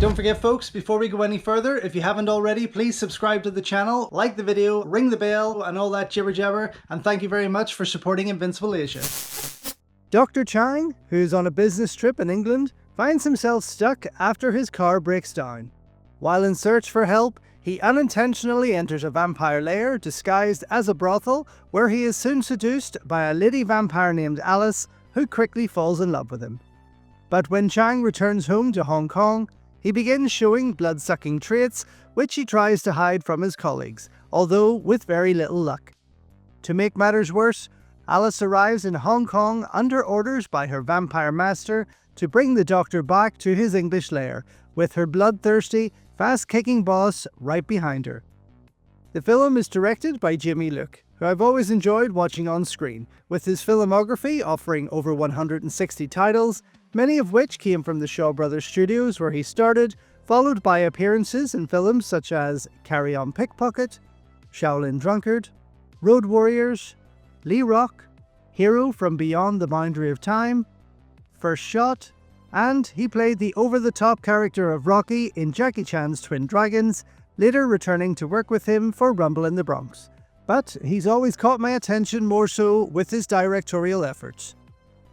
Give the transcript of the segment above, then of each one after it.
Don't forget folks, before we go any further, if you haven't already, please subscribe to the channel, like the video, ring the bell and all that jibber jabber, and thank you very much for supporting Invincible Asia. Dr. Chang, who's on a business trip in England, finds himself stuck after his car breaks down. While in search for help, he unintentionally enters a vampire lair disguised as a brothel, where he is soon seduced by a lady vampire named Alice, who quickly falls in love with him. But when Chang returns home to Hong Kong, he begins showing blood-sucking traits, which he tries to hide from his colleagues, although with very little luck. To make matters worse, Alice arrives in Hong Kong under orders by her vampire master to bring the Doctor back to his English lair, with her bloodthirsty, fast-kicking boss right behind her. The film is directed by Jimmy Luke, who I've always enjoyed watching on screen, with his filmography offering over 160 titles, many of which came from the Shaw Brothers studios where he started, followed by appearances in films such as Carry On Pickpocket, Shaolin Drunkard, Road Warriors, Lee Rock, Hero from Beyond the Boundary of Time, First Shot, and he played the over-the-top character of Rocky in Jackie Chan's Twin Dragons, later returning to work with him for Rumble in the Bronx. But he's always caught my attention more so with his directorial efforts.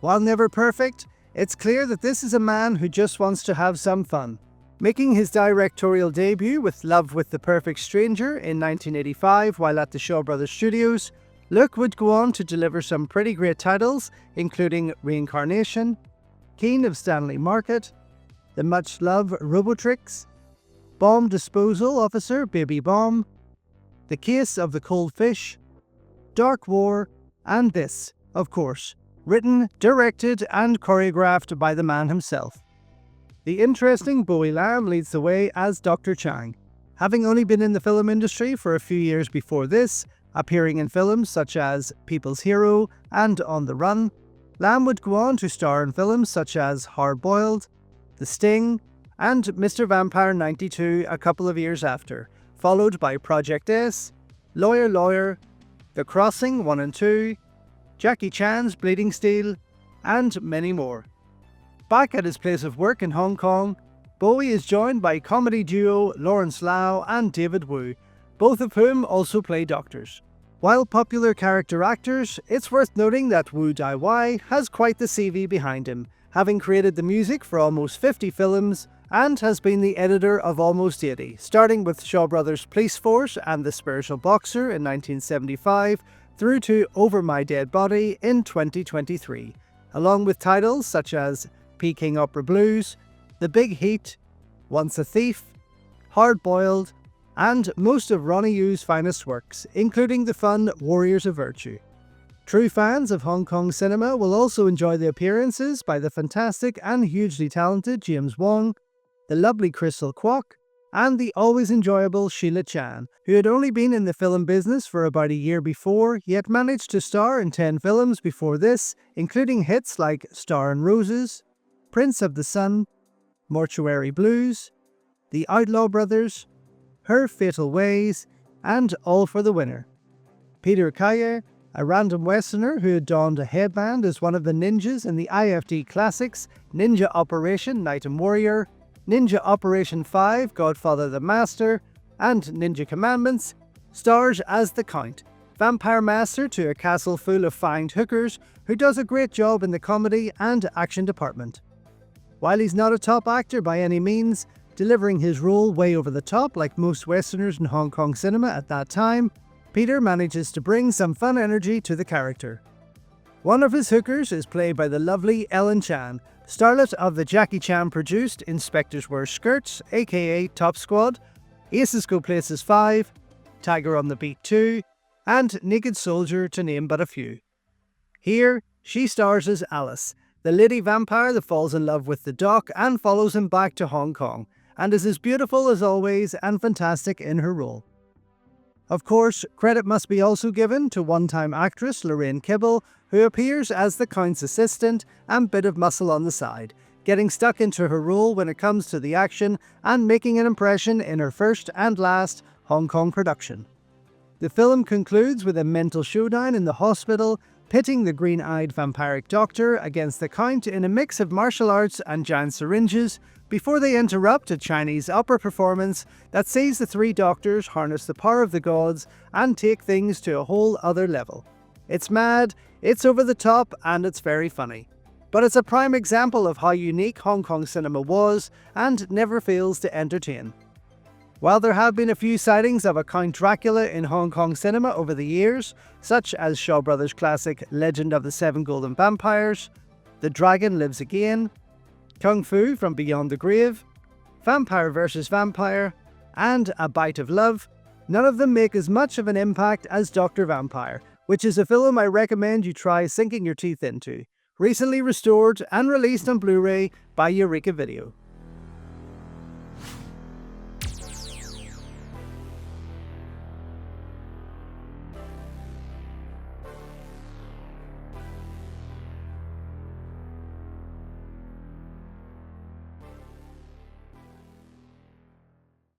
While never perfect, it's clear that this is a man who just wants to have some fun. Making his directorial debut with Love with the Perfect Stranger in 1985 while at the Shaw Brothers Studios, Luke would go on to deliver some pretty great titles, including Reincarnation, Keen of Stanley Market, the much-loved Robotrix, Bomb Disposal Officer Baby Bomb, The Case of the Cold Fish, Dark War, and this, of course, written, directed, and choreographed by the man himself. The interesting Bowie Lam leads the way as Dr. Chang. Having only been in the film industry for a few years before this, appearing in films such as People's Hero and On the Run, Lam would go on to star in films such as Hard Boiled, The Sting, and Mr. Vampire 92 a couple of years after, followed by Project S, Lawyer, The Crossing 1 and 2, Jackie Chan's Bleeding Steel, and many more. Back at his place of work in Hong Kong, Bowie is joined by comedy duo Lawrence Lau and David Wu, both of whom also play doctors. While popular character actors, it's worth noting that Wu Dai-wai has quite the CV behind him, having created the music for almost 50 films and has been the editor of almost 80, starting with Shaw Brothers' Police Force and The Spiritual Boxer in 1975, through to Over My Dead Body in 2023, along with titles such as Peking Opera Blues, The Big Heat, Once a Thief, Hard Boiled, and most of Ronnie Yu's finest works, including the fun Warriors of Virtue. True fans of Hong Kong cinema will also enjoy the appearances by the fantastic and hugely talented James Wong, the lovely Crystal Kwok, and the always enjoyable Sheila Chan, who had only been in the film business for about a year before, yet managed to star in 10 films before this, including hits like Star and Roses, Prince of the Sun, Mortuary Blues, The Outlaw Brothers, Her Fatal Ways, and All for the Winner. Peter Kaye, a random Westerner who had donned a headband as one of the ninjas in the IFD classics Ninja Operation Knight and Warrior, Ninja Operation 5 Godfather the Master, and Ninja Commandments, stars as the Count, vampire master to a castle full of fanged hookers who does a great job in the comedy and action department. While he's not a top actor by any means, delivering his role way over the top like most Westerners in Hong Kong cinema at that time, Peter manages to bring some fun energy to the character. One of his hookers is played by the lovely Ellen Chan, starlet of the Jackie Chan-produced Inspectors Wear Skirts, aka Top Squad, Aces Go Places 5, Tiger on the Beat 2, and Naked Soldier, to name but a few. Here, she stars as Alice, the lady vampire that falls in love with the doc and follows him back to Hong Kong, and is as beautiful as always and fantastic in her role. Of course, credit must be also given to one-time actress Lorraine Kibble, who appears as the Count's assistant and bit of muscle on the side, getting stuck into her role when it comes to the action and making an impression in her first and last Hong Kong production. The film concludes with a mental showdown in the hospital, pitting the green-eyed vampiric doctor against the Count in a mix of martial arts and giant syringes, before they interrupt a Chinese opera performance that sees the three doctors harness the power of the gods and take things to a whole other level. It's mad, it's over the top, and it's very funny. But it's a prime example of how unique Hong Kong cinema was and never fails to entertain. While there have been a few sightings of a Count Dracula in Hong Kong cinema over the years, such as Shaw Brothers' classic Legend of the Seven Golden Vampires, The Dragon Lives Again, Kung Fu from Beyond the Grave, Vampire vs. Vampire, and A Bite of Love, none of them make as much of an impact as Dr. Vampire, which is a film I recommend you try sinking your teeth into. Recently restored and released on Blu-ray by Eureka Video.